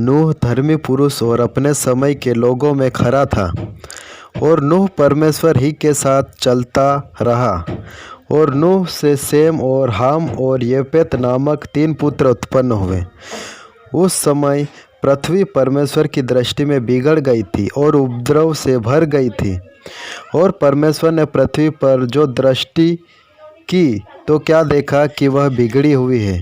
नूह धर्मी पुरुष और अपने समय के लोगों में खरा था, और नूह परमेश्वर ही के साथ चलता रहा। और नूह से सेम और हाम और येपेत नामक 3 पुत्र उत्पन्न हुए। उस समय पृथ्वी परमेश्वर की दृष्टि में बिगड़ गई थी और उपद्रव से भर गई थी। और परमेश्वर ने पृथ्वी पर जो दृष्टि की तो क्या देखा कि वह बिगड़ी हुई है,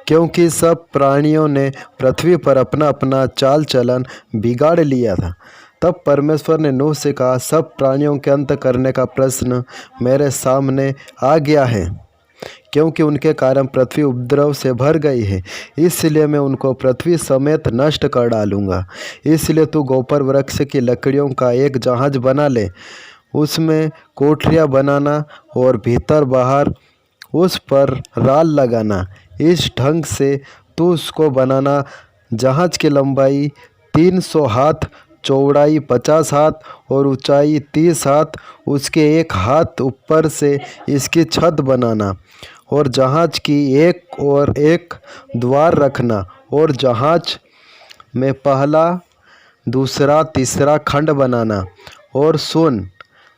क्योंकि सब प्राणियों ने पृथ्वी पर अपना अपना चाल चलन बिगाड़ लिया था। तब परमेश्वर ने नूह से कहा, सब प्राणियों के अंत करने का प्रश्न मेरे सामने आ गया है, क्योंकि उनके कारण पृथ्वी उपद्रव से भर गई है। इसलिए मैं उनको पृथ्वी समेत नष्ट कर डालूंगा। इसलिए तू गोपर वृक्ष की लकड़ियों का एक जहाज बना ले, उसमें कोठरियाँ बनाना और भीतर बाहर उस पर राल लगाना। इस ढंग से तू उसको बनाना। जहाज की लंबाई 300 हाथ, चौड़ाई 50 हाथ और ऊंचाई 30 हाथ। उसके 1 हाथ ऊपर से इसकी छत बनाना, और जहाज की एक और एक द्वार रखना, और जहाज में पहला, दूसरा, तीसरा खंड बनाना। और सुन,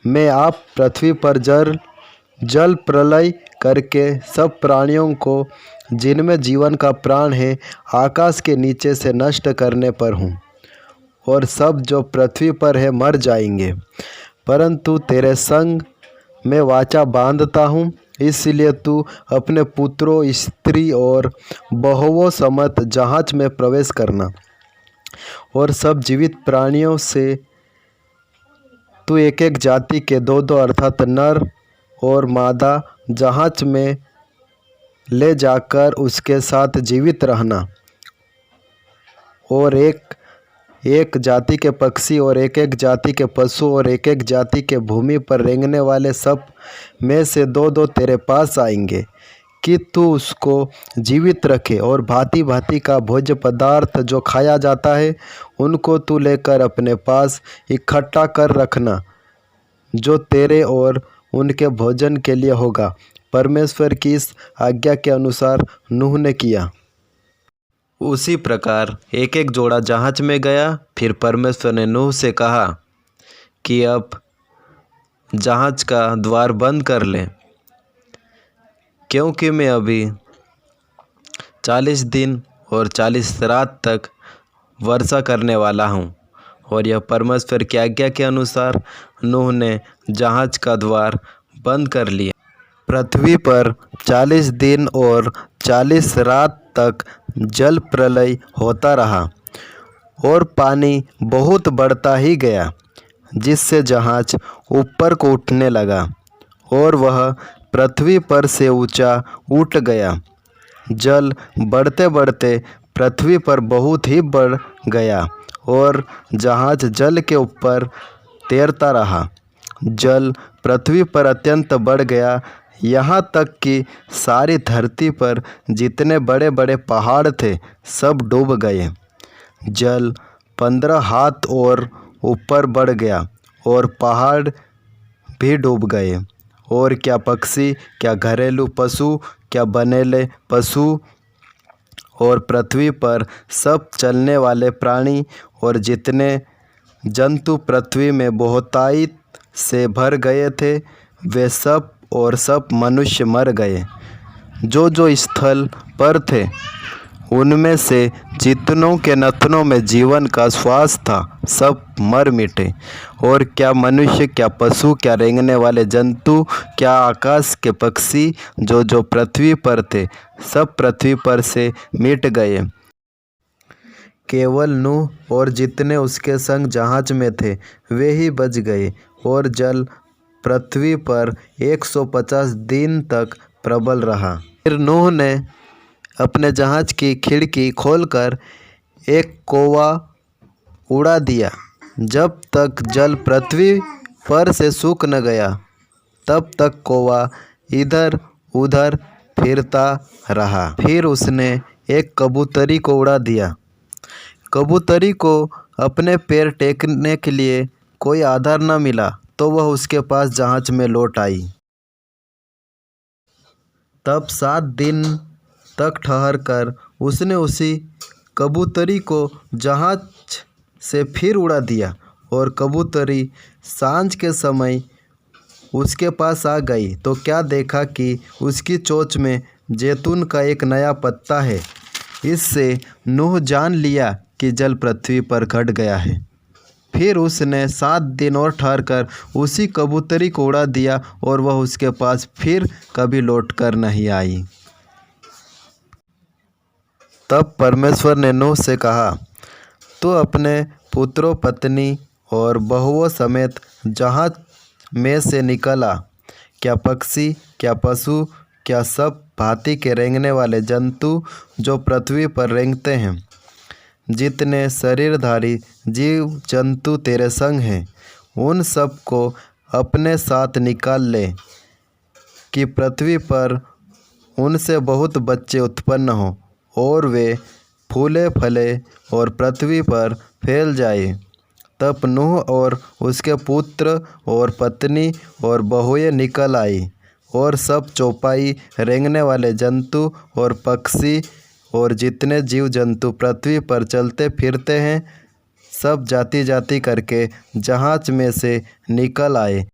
मैं आप पृथ्वी पर जल प्रलय करके सब प्राणियों को जिनमें जीवन का प्राण है आकाश के नीचे से नष्ट करने पर हूँ, और सब जो पृथ्वी पर है मर जाएंगे। परंतु तेरे संग मैं वाचा बांधता हूँ, इसलिए तू अपने पुत्रों, स्त्री और बहुओं समेत जहाज में प्रवेश करना, और सब जीवित प्राणियों से तू एक एक जाति के 2-2 अर्थात नर और मादा जहाज में ले जाकर उसके साथ जीवित रहना। और एक एक जाति के पक्षी और एक एक जाति के पशु और एक एक जाति के भूमि पर रेंगने वाले सब में से 2-2 तेरे पास आएंगे, कि तू उसको जीवित रखे। और भांति भांति का भोज्य पदार्थ जो खाया जाता है उनको तू लेकर अपने पास इकट्ठा कर रखना, जो तेरे और उनके भोजन के लिए होगा। परमेश्वर की इस आज्ञा के अनुसार नूह ने किया। उसी प्रकार एक एक जोड़ा जहाज में गया। फिर परमेश्वर ने नूह से कहा कि अब जहाज का द्वार बंद कर ले, क्योंकि मैं अभी 40 दिन और 40 रात तक वर्षा करने वाला हूँ। और यह परमेश्वर की आज्ञा के अनुसार नूह ने जहाज का द्वार बंद कर लिया। पृथ्वी पर 40 दिन और 40 रात तक जल प्रलय होता रहा, और पानी बहुत बढ़ता ही गया, जिससे जहाज ऊपर को उठने लगा, और वह पृथ्वी पर से ऊंचा उठ गया। जल बढ़ते बढ़ते पृथ्वी पर बहुत ही बढ़ गया, और जहाज जल के ऊपर तैरता रहा। जल पृथ्वी पर अत्यंत बढ़ गया, यहाँ तक कि सारी धरती पर जितने बड़े बड़े पहाड़ थे सब डूब गए। जल 15 हाथ और ऊपर बढ़ गया, और पहाड़ भी डूब गए। और क्या पक्षी, क्या घरेलू पशु, क्या बनेले पशु, और पृथ्वी पर सब चलने वाले प्राणी और जितने जंतु पृथ्वी में बहुतायत से भर गए थे, वे सब और सब मनुष्य मर गए। जो जो स्थल पर थे उनमें से जितनों के नथनों में जीवन का श्वास था सब मर मिटे। और क्या मनुष्य, क्या पशु, क्या रेंगने वाले जंतु, क्या आकाश के पक्षी, जो जो पृथ्वी पर थे सब पृथ्वी पर से मिट गए। केवल नूह और जितने उसके संग जहाज में थे वे ही बच गए। और जल पृथ्वी पर 150 दिन तक प्रबल रहा। फिर नूह ने अपने जहाज की खिड़की खोलकर एक कौवा उड़ा दिया। जब तक जल पृथ्वी पर से सूख न गया तब तक कौवा इधर उधर फिरता रहा। फिर उसने एक कबूतरी को उड़ा दिया। कबूतरी को अपने पैर टेकने के लिए कोई आधार न मिला तो वह उसके पास जहाज में लौट आई। तब 7 दिन तक ठहर कर उसने उसी कबूतरी को जहाज से फिर उड़ा दिया और कबूतरी सांझ के समय उसके पास आ गई तो क्या देखा कि उसकी चोंच में जैतून का एक नया पत्ता है। इससे नूह जान लिया कि जल पृथ्वी पर घट गया है। फिर उसने 7 दिन और ठहरकर उसी कबूतरी को उड़ा दिया और वह उसके पास फिर कभी लौटकर नहीं आई। तब परमेश्वर ने नूह से कहा, तू अपने पुत्रों, पत्नी और बहुओं समेत जहाज में से निकल आ। क्या पक्षी, क्या पशु, क्या सब भांति के रेंगने वाले जंतु जो पृथ्वी पर रेंगते हैं, जितने शरीरधारी जीव जंतु तेरे संग हैं, उन सब को अपने साथ निकाल ले कि पृथ्वी पर उनसे बहुत बच्चे उत्पन्न हों और वे फूले फले और पृथ्वी पर फैल जाए। तब नूह और उसके पुत्र और पत्नी और बहुएं निकल आई और सब चौपाई, रेंगने वाले जंतु और पक्षी और जितने जीव जंतु पृथ्वी पर चलते फिरते हैं, सब जाति जाति करके जहाज में से निकल आए